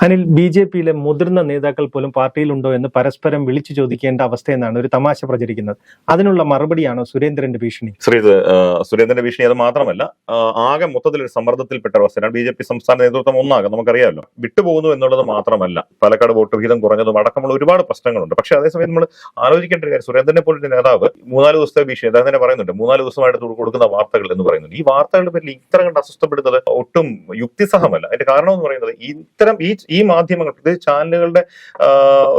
അനിൽ, ബി.ജെ.പിയിലെ മുതിർന്ന നേതാക്കൾ പോലും പാർട്ടിയിലുണ്ടോ എന്ന് പരസ്പരം വിളിച്ചു ചോദിക്കേണ്ട അവസ്ഥയെന്നാണ് ഒരു തമാശ പ്രചരിക്കുന്നത്. അതിനുള്ള മറുപടിയാണോ സുരേന്ദ്രന്റെ ഭീഷണി? സുരേന്ദ്രന്റെ ഭീഷണി അത് മാത്രമല്ല, ആകെ മൊത്തത്തിൽ ഒരു സമ്മർദ്ദത്തിൽപ്പെട്ട അവസ്ഥയാണ്. ബി.ജെ.പി സംസ്ഥാന നേതൃത്വം ഒന്നാകെ നമുക്കറിയാമല്ലോ, വിട്ടുപോകുന്നു എന്നുള്ളത് മാത്രമല്ല, പാലക്കാട് വോട്ട് വിഹിതം കുറഞ്ഞതും അടക്കമുള്ള ഒരുപാട് പ്രശ്നങ്ങളുണ്ട്. പക്ഷെ അതേസമയം നമ്മൾ ആലോചിക്കേണ്ട ഒരു കാര്യം, സുരേന്ദ്രനെ പോലൊരു നേതാവ് 3-4 ദിവസത്തെ ഭീഷണി അദ്ദേഹം തന്നെ പറയുന്നുണ്ട്. 3-4 ദിവസമായിട്ട് കൊടുക്കുന്ന വാർത്തകൾ എന്ന് പറയുന്നുണ്ട്. ഈ വാർത്തകളുടെ പേരിൽ ഇത്ര കണ്ട് അസ്വസ്ഥപ്പെടുന്നത് ഒട്ടും യുക്തിസഹമല്ല. അതിന്റെ കാരണം എന്ന് പറയുന്നത്, ഇത്തരം ഈ മാധ്യമങ്ങൾ, പ്രത്യേകിച്ച് ചാനലുകളുടെ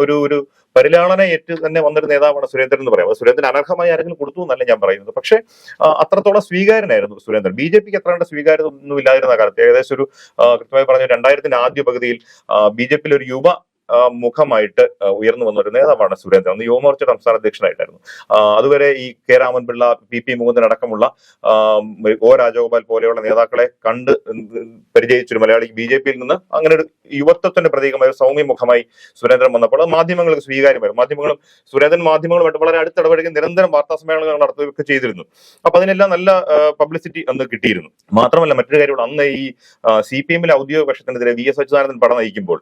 ഒരു പരിലാളന ഏറ്റ് തന്നെ വന്നൊരു നേതാവാണ് സുരേന്ദ്രൻ എന്ന് പറയാം. സുരേന്ദ്രൻ അനർഹമായി ആരെങ്കിലും കൊടുത്തു എന്നല്ല ഞാൻ പറയുന്നത്. പക്ഷേ അത്രത്തോളം സ്വീകാര്യനായിരുന്നു സുരേന്ദ്രൻ. ബി.ജെ.പിക്ക് എത്ര കണ്ട സ്വീകാര്യത ഒന്നും ഇല്ലാതിരുന്ന കാലത്ത്, ഏകദേശം ഒരു കൃത്യമായി പറഞ്ഞ 2000-ന്റെ ആദ്യ പകുതിയിൽ ബി.ജെ.പിയിൽ ഒരു യുവ മുഖമായിട്ട് ഉയർന്നു വന്ന ഒരു നേതാവാണ് സുരേന്ദ്രൻ. അന്ന് യുവമോർച്ചയുടെ സംസ്ഥാന അധ്യക്ഷനായിട്ടായിരുന്നു. അതുവരെ ഈ കെ രാമൻപിള്ള, പി മുകുന്ദൻ അടക്കമുള്ള ഒ രാജഗോപാൽ പോലെയുള്ള നേതാക്കളെ കണ്ട് പരിചയിച്ചൊരു മലയാളി ബി.ജെ.പിയിൽ നിന്ന് അങ്ങനെ ഒരു യുവത്വത്തിന്റെ പ്രതീകമായ സൗമ്യ മുഖമായി സുരേന്ദ്രൻ വന്നപ്പോൾ മാധ്യമങ്ങൾക്ക് സ്വീകാര്യമായിരുന്നു. സുരേന്ദ്രൻ മാധ്യമങ്ങളുമായിട്ട് വളരെ അടുത്തിടപഴകി നിരന്തരം വാർത്താ സമ്മേളനങ്ങൾ നടത്തുകയൊക്കെ ചെയ്തിരുന്നു. അപ്പൊ അതിനെല്ലാം നല്ല പബ്ലിസിറ്റി അന്ന് കിട്ടിയിരുന്നു. മാത്രമല്ല മറ്റൊരു കാര്യമുള്ള, അന്ന് ഈ CPM-ലെ ഔദ്യോഗിക പക്ഷത്തിനെതിരെ V.S. അച്യുതാനന്ദൻ പട നയിക്കുമ്പോൾ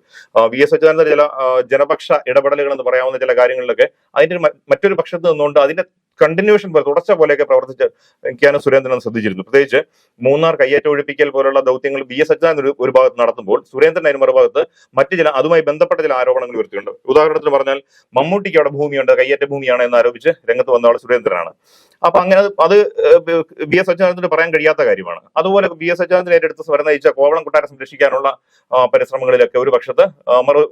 V.S. അച്യുതാനന്ദൻ ചില ജനപക്ഷ ഇടപെടലുകൾ എന്ന് പറയാവുന്ന ചില കാര്യങ്ങളിലൊക്കെ അതിന്റെ മറ്റൊരു പക്ഷത്ത് നിന്നുകൊണ്ട് അതിന്റെ കണ്ടിന്യൂഷൻ പോലെ, തുടർച്ച പോലെയൊക്കെ പ്രവർത്തിക്കാനും സുരേന്ദ്രൻ ശ്രദ്ധിച്ചിരുന്നു. പ്രത്യേകിച്ച് മൂന്നാർ കയ്യേറ്റ ഒഴിപ്പിക്കൽ പോലുള്ള ദൗത്യങ്ങൾ V.S. അച്യുതാനന്ദൻ ഒരു ഭാഗത്ത് നടത്തുമ്പോൾ സുരേന്ദ്രൻ അതിന് മറുഭാഗത്ത് മറ്റു ചില അതുമായി ബന്ധപ്പെട്ട ചില ആരോപണങ്ങൾ ഉയർത്തിയിട്ടുണ്ട്. ഉദാഹരണത്തിന് പറഞ്ഞാൽ, മമ്മൂട്ടിക്ക് അവിടെ ഭൂമിയുണ്ട്, കയ്യേറ്റ ഭൂമിയാണ് എന്ന് ആരോപിച്ച് രംഗത്ത് വന്ന ആൾ സുരേന്ദ്രനാണ്. അപ്പൊ അങ്ങനെ അത് V.S. അച്യുതാനന്ദന് പറയാൻ കഴിയാത്ത കാര്യമാണ്. അതുപോലെ V.S. അച്യുതാനന്ദൻ ഏറ്റെടുത്ത് സ്വരം നയിച്ച കോവളം കൊട്ടാരം സംരക്ഷിക്കാനുള്ള പരിശ്രമങ്ങളിലൊക്കെ ഒരു പക്ഷത്ത്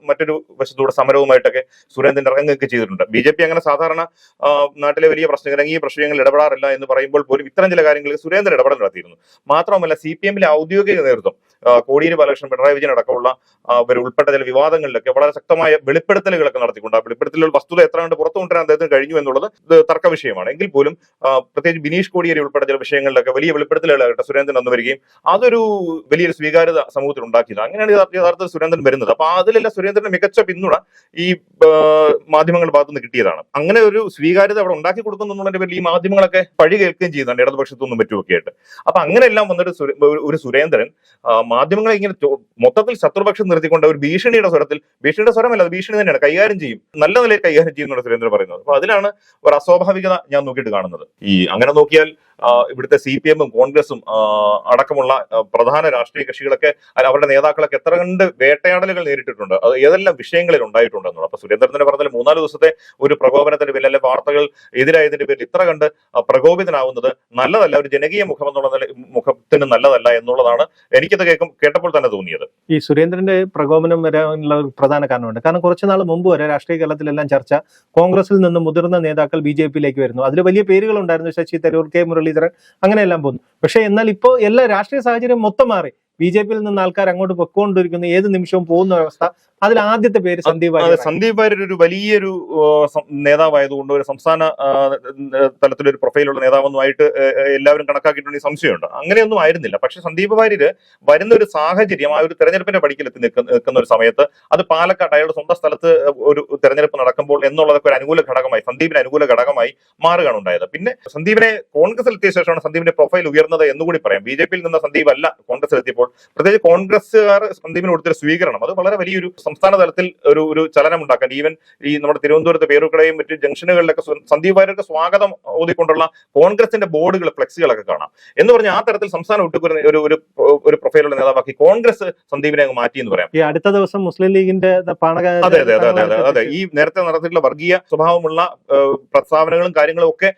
മറ്റൊരു വശത്തൂടെ സമരവുമായിട്ടൊക്കെ സുരേന്ദ്രൻ ഇറങ്ങുകയൊക്കെ ചെയ്തിട്ടുണ്ട്. B.J.P അങ്ങനെ സാധാരണ നാട്ടിലെ വലിയ ഈ പ്രശ്നങ്ങളിൽ ഇടപെടാറില്ല എന്ന് പറയുമ്പോൾ പോലും ഇത്തരം ചില കാര്യങ്ങളിൽ സുരേന്ദ്രൻ ഇടപെടൽ നടത്തിയിരുന്നു. മാത്രമല്ല CPM-ലെ ഔദ്യോഗിക നേതൃത്വം, കോടിയേരി ബാലകൃഷ്ണൻ, പിണറായി വിജയൻ അടക്കമുള്ള ഉൾപ്പെട്ട ചില വിവാദങ്ങളിലൊക്കെ വളരെ ശക്തമായ വെളിപ്പെടുത്തലുകളൊക്കെ നടത്തിക്കൊണ്ട് ആ വെളിപ്പെടുത്തലുകൾ വസ്തുത എത്ര കണ്ട് പുറത്തു കൊണ്ടുവരാൻ അദ്ദേഹത്തിന് കഴിഞ്ഞു എന്നുള്ളത് തർക്ക വിഷയമാണ്. എങ്കിൽ പോലും പ്രത്യേകിച്ച് ബിനീഷ് കോടിയേരി ഉൾപ്പെട്ട ചില വിഷയങ്ങളിലൊക്കെ വലിയ വെളിപ്പെടുത്തലുകളാകട്ടെ സുരേന്ദ്രൻ വന്നു വരികയും അതൊരു വലിയൊരു സ്വീകാര്യത സമൂഹത്തിൽ ഉണ്ടാക്കിയത്. അങ്ങനെയാണ് യഥാർത്ഥത്തിൽ സുരേന്ദ്രൻ വരുന്നത്. അപ്പൊ അതിലെല്ലാം സുരേന്ദ്രന് മികച്ച പിന്തുണ ഈ മാധ്യമങ്ങളുടെ ഭാഗത്തുനിന്ന് കിട്ടിയതാണ്. അങ്ങനെ ഒരു സ്വീകാര്യത അവിടെ ഉണ്ടാക്കി കൊടുക്കുന്നതിന്റെ പേരിൽ ഈ മാധ്യമങ്ങളൊക്കെ പഴി കേൾക്കുകയും ചെയ്യുന്നുണ്ട്, ഇടതുപക്ഷത്തൊന്നും പറ്റുമൊക്കെ ആയിട്ട്. അപ്പൊ അങ്ങനെയെല്ലാം വന്നിട്ട് ഒരു സുരേന്ദ്രൻ മാധ്യമങ്ങളെ ഇങ്ങനെ മൊത്തത്തിൽ ശത്രുപക്ഷം നിർത്തിക്കൊണ്ട് ഒരു ഭീഷണിയുടെ സ്വരമല്ല, അത് ഭീഷണി തന്നെയാണ്, കൈകാര്യം ചെയ്യും, നല്ല നിലയിൽ കൈകാര്യം ചെയ്യുന്നതാണ് സുരേന്ദ്രൻ പറയുന്നത്. അപ്പൊ അതിലാണ് ഒരു അസ്വാഭാവികത ഞാൻ നോക്കിയിട്ട് കാണുന്നത്. അങ്ങനെ നോക്കിയാൽ ഇവിടുത്തെ CPM-ഉം കോൺഗ്രസും അടക്കമുള്ള പ്രധാന രാഷ്ട്രീയ കക്ഷികളൊക്കെ അവരുടെ നേതാക്കളൊക്കെ എത്ര കണ്ട് വേട്ടയാടലുകൾ നേരിട്ടിട്ടുണ്ട്, അത് ഏതെല്ലാം വിഷയങ്ങളിൽ ഉണ്ടായിട്ടുണ്ടെന്നുള്ളത്. അപ്പൊ സുരേന്ദ്രൻ തന്നെ പറഞ്ഞാൽ 3-4 ദിവസത്തെ ഒരു പ്രകോപനത്തിന്റെ പേരിൽ, അല്ലെങ്കിൽ വാർത്തകൾ എതിരായതിന്റെ പേരിൽ ഇത്ര കണ്ട് പ്രകോപിതനാവുന്നത് നല്ലതല്ല, ഒരു ജനകീയ മുഖം എന്നുള്ള മുഖത്തിന് നല്ലതല്ല എന്നുള്ളതാണ് എനിക്കത് കേട്ടപ്പോൾ തന്നെ തോന്നിയത്. ഈ സുരേന്ദ്രന്റെ പ്രകോപനം വരാനുള്ള ഒരു പ്രധാന കാരണമുണ്ട്. കാരണം കുറച്ചുനാൾ മുമ്പ് വരെ രാഷ്ട്രീയ കേരളത്തിലെല്ലാം ചർച്ച കോൺഗ്രസിൽ നിന്ന് മുതിർന്ന നേതാക്കൾ BJP-യിലേക്ക് വരുന്നു. അതിൽ വലിയ പേരുകൾ ഉണ്ടായിരുന്നു, ശശി തരൂർ, K മുരളീധരൻ, അങ്ങനെയെല്ലാം പോകുന്നു. പക്ഷെ എന്നാൽ ഇപ്പോൾ എല്ലാ രാഷ്ട്രീയ സാഹചര്യം മൊത്തം മാറി. BJP-യിൽ നിന്ന് ആൾക്കാർ അങ്ങോട്ട് പൊക്കോണ്ടിരിക്കുന്നു, ഏത് നിമിഷവും പോകുന്ന അവസ്ഥ. അതിൽ ആദ്യത്തെ പേര് സന്ദീപ് വാര്യർ ഒരു വലിയൊരു നേതാവായതുകൊണ്ട് ഒരു സംസ്ഥാന തലത്തിലൊരു പ്രൊഫൈലുള്ള നേതാവൊന്നുമായിട്ട് എല്ലാവരും കണക്കാക്കിയിട്ടുണ്ടെങ്കിൽ സംശയമുണ്ട്. അങ്ങനെയൊന്നും ആയിരുന്നില്ല. പക്ഷെ സന്ദീപ് വാര്യര് വരുന്ന ഒരു സാഹചര്യം, ആ ഒരു തെരഞ്ഞെടുപ്പിന്റെ പടിക്കലെത്തി നിൽക്കുന്ന ഒരു സമയത്ത്, അത് പാലക്കാട് അയാളുടെ സ്വന്തം സ്ഥലത്ത് ഒരു തെരഞ്ഞെടുപ്പ് നടക്കുമ്പോൾ എന്നുള്ളതൊക്കെ ഒരു അനുകൂല ഘടകമായി, സന്ദീപിന് അനുകൂല ഘടകമായി മാറുകയാണ് ഉണ്ടായത്. പിന്നെ സന്ദീപിനെ കോൺഗ്രസിൽ എത്തിയ ശേഷമാണ് സന്ദീപിന്റെ പ്രൊഫൈൽ ഉയർന്നത് എന്നുകൂടി പറയാം. BJP-യിൽ നിന്ന് സന്ദീപ് അല്ല കോൺഗ്രസിൽ എത്തിയപ്പോൾ പ്രത്യേകിച്ച് കോൺഗ്രസ്സുകാർ സന്ദീപിന് കൊടുത്തൊരു സ്വീകരണം, അത് വളരെ വലിയൊരു സംസ്ഥാന തലത്തിൽ ഒരു ചലനം ഉണ്ടാക്കാൻ, ഈവൻ ഈ നമ്മുടെ തിരുവനന്തപുരത്ത് പേരൂർക്കടയും മറ്റു ജംഗ്ഷനുകളിലൊക്കെ സന്ദീപ് വാര്യർക്ക് സ്വാഗതം ഓതിക്കൊണ്ടുള്ള കോൺഗ്രസിന്റെ ബോർഡുകൾ, ഫ്ലെക്സുകളൊക്കെ കാണാം. എന്ന് പറഞ്ഞാൽ ആ തരത്തിൽ സംസ്ഥാനം വിട്ടുകൊരു ഒരു പ്രൊഫൈലുള്ള നേതാവാക്കി കോൺഗ്രസ് സന്ദീപിനെ അങ്ങ് മാറ്റി എന്ന് പറയാം. ഈ അടുത്ത ദിവസം മുസ്ലിം ലീഗിന്റെ അതെ ഈ നേരത്തെ നടത്തിയിട്ടുള്ള വർഗീയ സ്വഭാവമുള്ള പ്രസ്താവനകളും കാര്യങ്ങളും ഒക്കെ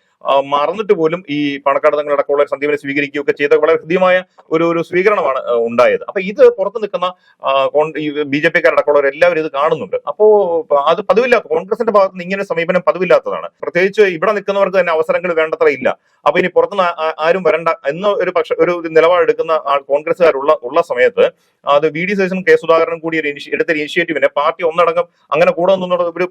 മറന്നിട്ട് പോലും ഈ പാണക്കാട് തങ്ങളടക്കമുള്ള സന്ദീപിനെ സ്വീകരിക്കുകയൊക്കെ ചെയ്ത വളരെ ഹൃദ്യമായ ഒരു സ്വീകരണമാണ് ഉണ്ടായത്. അപ്പൊ ഇത് പുറത്തു നിൽക്കുന്ന BJP-ക്കാരടക്കമുള്ളവർ എല്ലാവരും ഇത് കാണുന്നുണ്ട്. അപ്പോ അത് പതിവില്ലാത്ത, കോൺഗ്രസിന്റെ ഭാഗത്ത് നിന്ന് ഇങ്ങനെ സമീപനം പതിവില്ലാത്തതാണ്. പ്രത്യേകിച്ച് ഇവിടെ നിൽക്കുന്നവർക്ക് തന്നെ അവസരങ്ങൾ വേണ്ടത്ര ഇല്ല. അപ്പൊ ഇനി പുറത്തുനിന്ന് ആരും വരണ്ട എന്ന ഒരു നിലപാടെടുക്കുന്ന കോൺഗ്രസ്സുകാരുള്ള സമയത്ത് അത് VD സതീശനും K സുധാകരനും കൂടി എടുത്ത ഇനിഷ്യേറ്റീവിനെ പാർട്ടി ഒന്നടങ്കം അങ്ങനെ കൂടെ നിന്നുള്ള ഒരു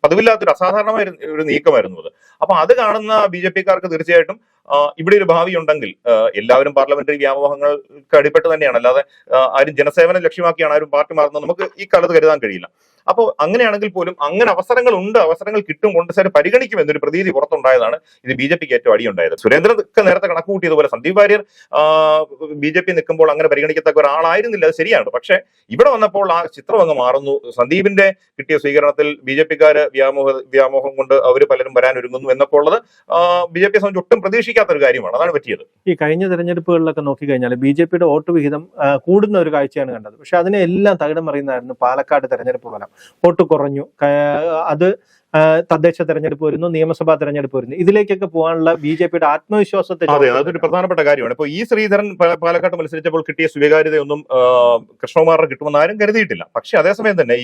പതിവില്ലാത്തൊരു അസാധാരണമായ ഒരു നീക്കമായിരുന്നു അത്. അപ്പൊ അത് കാണുന്ന BJP-ക്കാർക്ക് തീർച്ചയായിട്ടും ഇവിടെ ഒരു ഭാവി ഉണ്ടെങ്കിൽ, എല്ലാവരും പാർലമെന്ററി വ്യാമോഹങ്ങൾക്ക് അടിപ്പെട്ട് തന്നെയാണ്, അല്ലാതെ ആരും ജനസേവനം ലക്ഷ്യമാക്കിയാണ് ആരും പാർട്ടി മാറുന്നത് നമുക്ക് ഈ കാലത്ത് കരുതാൻ കഴിയില്ല. അപ്പോൾ അങ്ങനെയാണെങ്കിൽ പോലും അങ്ങനെ അവസരങ്ങൾ ഉണ്ട്, അവസരങ്ങൾ കിട്ടും, കോൺഗ്രസ് പരിഗണിക്കും എന്നൊരു പ്രതീതി പുറത്തുണ്ടായതാണ് ഇത് BJPക്ക് ഏറ്റവും അടിയുണ്ടായത്. സുരേന്ദ്രൻ ഒക്കെ നേരത്തെ കണക്ക് കൂട്ടിയതുപോലെ സന്ദീപ് വാര്യർ BJP നിൽക്കുമ്പോൾ അങ്ങനെ പരിഗണിക്കത്തക്ക ഒരാളായിരുന്നില്ല, അത് ശരിയാണ്. പക്ഷെ ഇവിടെ വന്നപ്പോൾ ആ ചിത്രം അങ്ങ് മാറുന്നു. സന്ദീപിന്റെ കിട്ടിയ സ്വീകരണത്തിൽ BJPക്കാര് വ്യാമോഹം കൊണ്ട് അവർ പലരും വരാൻ ഒരുങ്ങുന്നു എന്നൊക്കെ ഉള്ളത് BJP സംബന്ധിച്ച് ഒട്ടും പ്രതീക്ഷിക്കാത്ത ഒരു കാര്യമാണ്. അതാണ് പറ്റിയത്. ഈ കഴിഞ്ഞ തെരഞ്ഞെടുപ്പുകളിലൊക്കെ നോക്കിക്കഴിഞ്ഞാൽ BJPയുടെ വോട്ട് വിഹിതം കൂടുന്ന ഒരു കാഴ്ചയാണ് കണ്ടത്. പക്ഷെ അതിനെ എല്ലാം തകിടം മറിയുന്നതായിരുന്നു പാലക്കാട് തെരഞ്ഞെടുപ്പ് ഫലം. വോട്ട് കുറഞ്ഞു, അത് തദ്ദേശ തെരഞ്ഞെടുപ്പ് വരുന്നു, നിയമസഭാ തെരഞ്ഞെടുപ്പ് വരുന്നു. ഇതിലേക്കൊക്കെ പോകാനുള്ള BJPയുടെ ആത്മവിശ്വാസത്തെ അതൊരു പ്രധാനപ്പെട്ട കാര്യമാണ്. ഇപ്പൊ ശ്രീധരൻ പാലക്കാട്ട് മത്സരിച്ചപ്പോൾ കിട്ടിയ സ്വീകാര്യതയൊന്നും കൃഷ്ണകുമാറിന് കിട്ടുമെന്ന് ആരും കരുതിയിട്ടില്ല. പക്ഷെ അതേസമയം തന്നെ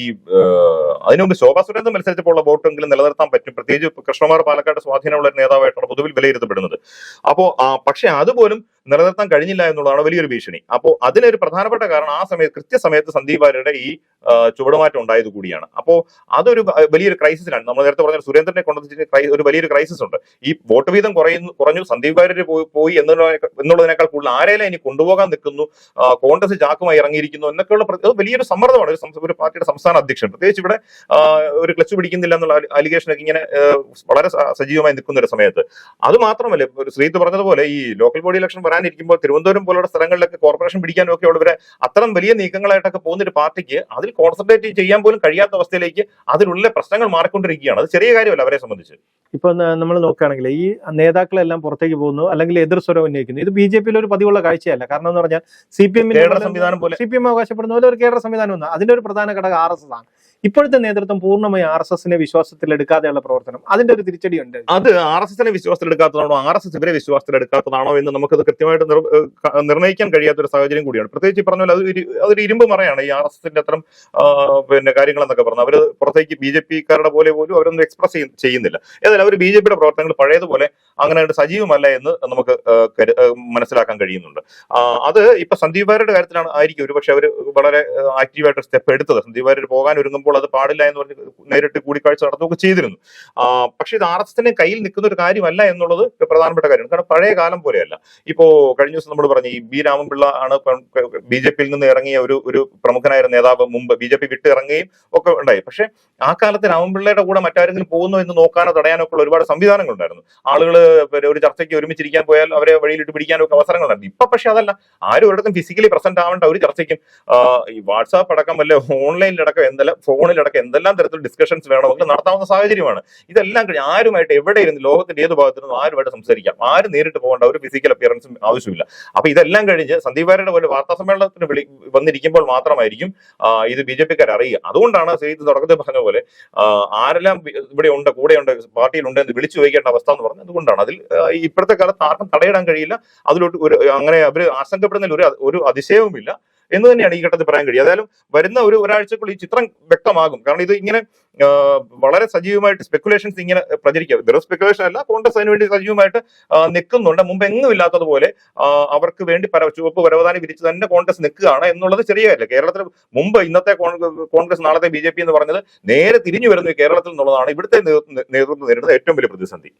അതിനു മുമ്പ് ശോഭാ സുരേന്ദ്രൻ മത്സരിച്ചപ്പോൾ വോട്ടെങ്കിലും നിലനിർത്താൻ പറ്റും. പ്രത്യേകിച്ച് കൃഷ്ണകുമാർ പാലക്കാട് സ്വാധീനമുള്ള ഒരു നേതാവായിട്ടാണ് പൊതുവിൽ വിലയിരുത്തപ്പെടുന്നത്. അപ്പോ പക്ഷെ അതുപോലും നിലനിർത്താൻ കഴിഞ്ഞില്ല എന്നുള്ളതാണ് വലിയൊരു ഭീഷണി. അപ്പോൾ അതിനൊരു പ്രധാനപ്പെട്ട കാരണം ആ സമയത്ത് കൃത്യസമയത്ത് സന്ദീപ് വാര്യരുടെ ഈ ചുവടുമാറ്റം ഉണ്ടായത് കൂടിയാണ്. അപ്പോൾ അതൊരു വലിയൊരു ക്രൈസിസിലാണ്. നമ്മൾ നേരത്തെ പറഞ്ഞ സുരേന്ദ്രനെ കൊണ്ടുവന്നിട്ട് ഒരു വലിയൊരു ക്രൈസിസ് ഉണ്ട്. ഈ വോട്ട് വീതം കുറഞ്ഞു, സന്ദീപ് വാര്യർ പോയി എന്നുള്ളതിനേക്കാൾ കൂടുതൽ ആരെയും ഇനി കൊണ്ടുപോകാൻ നിൽക്കുന്നു, കോൺഗ്രസ് ചാക്കുമായി ഇറങ്ങിയിരിക്കുന്നു എന്നൊക്കെയുള്ള വലിയൊരു സമ്മർദ്ദമാണ് ഒരു പാർട്ടിയുടെ സംസ്ഥാന അധ്യക്ഷൻ. പ്രത്യേകിച്ച് ഇവിടെ ഒരു ക്ലച്ച് പിടിക്കുന്നില്ല എന്നുള്ള അലിഗേഷനൊക്കെ ഇങ്ങനെ വളരെ സജീവമായി നിൽക്കുന്ന ഒരു സമയത്ത്. അത് മാത്രമല്ല, ഒരു ശ്രീത്ത് പറഞ്ഞതുപോലെ ഈ ലോക്കൽ ബോഡി ഇലക്ഷൻ വരാനിരിക്കുമ്പോൾ തിരുവനന്തപുരം പോലുള്ള സ്ഥലങ്ങളിലൊക്കെ കോർപ്പറേഷൻ പിടിക്കാനും ഒക്കെ ഉള്ളവരെ അത്തരം വലിയ നീക്കങ്ങളായിട്ടൊക്കെ പോകുന്ന ഒരു പാർട്ടിക്ക് അതിൽ കോൺസെൻട്രേറ്റ് ചെയ്യാൻ പോലും കഴിയാത്ത അവസ്ഥയിലേക്ക് അതിലുള്ള പ്രശ്നങ്ങൾ മാറിക്കൊണ്ടിരിക്കുകയാണ്. അത് ചെറിയ കാര്യമല്ല അവരെ സംബന്ധിച്ച്. ഇപ്പൊ നമ്മൾ നോക്കുകയാണെങ്കിൽ ഈ നേതാക്കളെല്ലാം പുറത്തേക്ക് പോകുന്നു, അല്ലെങ്കിൽ എതിർ സ്വരം ഉന്നയിക്കുന്നു. ഇത് BJPയിൽ ഒരു പതിവുള്ള കാഴ്ചയല്ല. കാരണം എന്ന് പറഞ്ഞാൽ CPM സംവിധാനം പോലെ CPM അവകാശപ്പെടുന്ന പോലെ ഒരു കേഡർ സംവിധാനം വന്നു. അതിന്റെ ഒരു പ്രധാന ഘടകം RSS ആണ്. ഇപ്പോഴത്തെ നേതൃത്വം പൂർണ്ണമായി RSSനെ വിശ്വാസത്തിൽ എടുക്കാതെയുള്ള പ്രവർത്തനം, അതിന്റെ ഒരു തിരിച്ചടി ഉണ്ട്. അത് RSSനെ വിശ്വാസത്തിൽ എടുക്കാത്തതാണോ, RSS ഇവരെ വിശ്വാസത്തിൽ എടുക്കാത്തതാണോ എന്ന് നമുക്കത് കൃത്യമായിട്ട് നിർണ്ണയിക്കാൻ കഴിയാത്ത ഒരു സാഹചര്യം കൂടിയാണ്. പ്രത്യേകിച്ച് പറഞ്ഞ പോലെ അതൊരു ഇരുമ്പ് മറയാണ് ഈ RSSന്റെ അത്തരം കാര്യങ്ങളെന്നൊക്കെ പറഞ്ഞു. അവർ പുറത്തേക്ക് BJPക്കാരുടെ പോലെ പോലും അവരൊന്നും എക്സ്പ്രസ് ചെയ്യുന്നില്ല. ഏതായാലും അവർ BJPയുടെ പ്രവർത്തനങ്ങൾ പഴയതുപോലെ അങ്ങനെ സജീവമല്ല എന്ന് നമുക്ക് മനസ്സിലാക്കാൻ കഴിയുന്നുണ്ട്. അത് ഇപ്പൊ സന്ദീപ് വാര്യരുടെ കാര്യത്തിലാണ് ആയിരിക്കും ഒരു പക്ഷെ അവർ വളരെ ആക്റ്റീവായിട്ട് സ്റ്റെപ്പ് എടുത്തത്. സന്ദീപ് വാര്യർ പോകാൻ ഒരുങ്ങുമ്പോൾ അത് പാടില്ല എന്ന് പറഞ്ഞ് നേരിട്ട് കൂടിക്കാഴ്ച നടത്തുകയൊക്കെ ചെയ്തിരുന്നു. പക്ഷെ ഇത് RSSന്റെ കയ്യിൽ നിൽക്കുന്ന ഒരു കാര്യമല്ല എന്നുള്ളത് പ്രധാനപ്പെട്ട കാര്യമാണ്. കാരണം പഴയ കാലം പോലെയല്ല. ഇപ്പോ കഴിഞ്ഞ ദിവസം നമ്മൾ പറഞ്ഞു ഈ B രാമൻപിള്ള ആണ് BJPയിൽ നിന്ന് ഇറങ്ങിയ ഒരു പ്രമുഖനായ നേതാവ്, മുമ്പ് BJP വിട്ട് ഇറങ്ങുകയും ഒക്കെ ഉണ്ടായി. പക്ഷെ ആ കാലത്ത് രാമൻപിള്ളയുടെ കൂടെ മറ്റാരെങ്കിലും പോകുന്നു എന്ന് നോക്കാനോ തടയാനോ ഒക്കെ ഒരുപാട് സംവിധാനങ്ങൾ ഉണ്ടായിരുന്നു. ആളുകൾ ഒരു ചർച്ചയ്ക്ക് ഒരുമിച്ചിരിക്കാൻ പോയാൽ അവരെ വഴിയിലിട്ട് പിടിക്കാനോ ഒക്കെ അവസരങ്ങളുണ്ടായിരുന്നു. ഇപ്പൊ പക്ഷെ അതല്ല, ആരും ഒരിടത്തും ഫിസിക്കലി പ്രസന്റ് ആവേണ്ട ഒരു ചർച്ചയ്ക്കും ഈ വാട്സാപ്പ് അടക്കം അല്ലെ ഓൺലൈനിലടക്കം ഫോണിലടക്കം എന്തെല്ലാം തരത്തിൽ ഡിസ്കഷൻസ് വേണമെങ്കിൽ നടത്താവുന്ന സാഹചര്യമാണ്. ഇതെല്ലാം കഴിഞ്ഞ് ആരുമായിട്ട് എവിടെ ഇരുന്ന് ലോകത്തിന്റെ ഏത് ഭാഗത്തു നിന്നും ആരുമായിട്ട് സംസാരിക്കാം, ആരും നേരിട്ട് പോകേണ്ട ഒരു ഫിസിക്കൽ അപ്പിയറൻസും ആവശ്യമില്ല. അപ്പൊ ഇതെല്ലാം കഴിഞ്ഞ് സന്ദീപ് വാര്യരുടെ പോലെ വാർത്താ സമ്മേളനത്തിന് വന്നിരിക്കുമ്പോൾ മാത്രമായിരിക്കും ഇത് BJPക്കാർ അറിയുക. അതുകൊണ്ടാണ് ശ്രീജിത്ത് തുടക്കത്തിൽ പറഞ്ഞ പോലെ ആരെല്ലാം ഇവിടെ ഉണ്ട്, കൂടെയുണ്ട്, പാർട്ടിയിലുണ്ട് എന്ന് വിളിച്ചു ചോദിക്കേണ്ട അവസ്ഥ എന്ന് പറഞ്ഞത് അതുകൊണ്ടാണ്. അതിൽ ഇപ്പോഴത്തെ കാലത്ത് ആർക്കും തടയിടാൻ കഴിയില്ല. അതിലോട്ട് അങ്ങനെ അവർ ആശങ്കപ്പെടുന്നതിൽ ഒരു അതിശയവുമില്ല എന്ന് തന്നെയാണ് ഈ ഘട്ടത്തിൽ പറയാൻ കഴിയും. ഏതായാലും വരുന്ന ഒരാഴ്ചക്കുള്ളിൽ ഈ ചിത്രം വ്യക്തമാകും. കാരണം ഇത് ഇങ്ങനെ വളരെ സജീവമായിട്ട് സ്പെക്കുലേഷൻസ് ഇങ്ങനെ പ്രചരിക്കുക, വെറും സ്പെക്കുലേഷൻ അല്ല, കോൺഗ്രസ് അതിനുവേണ്ടി സജീവമായിട്ട് നിൽക്കുന്നുണ്ട്. മുമ്പ് എങ്ങും ഇല്ലാത്തതുപോലെ അവർക്ക് വേണ്ടി ചുവപ്പ് പരവതാനി വിരിച്ച് തന്നെ കോൺഗ്രസ് നിൽക്കുകയാണ് എന്നുള്ളത് ചെറിയ കാര്യമല്ല. കേരളത്തിൽ മുമ്പ് ഇന്നത്തെ കോൺഗ്രസ് നാളത്തെ BJP എന്ന് പറഞ്ഞത് നേരെ തിരിഞ്ഞു വരുന്നത് കേരളത്തിൽ എന്നുള്ളതാണ് ഇവിടുത്തെ നേതൃത്വം നേരിടുന്ന ഏറ്റവും വലിയ പ്രതിസന്ധി.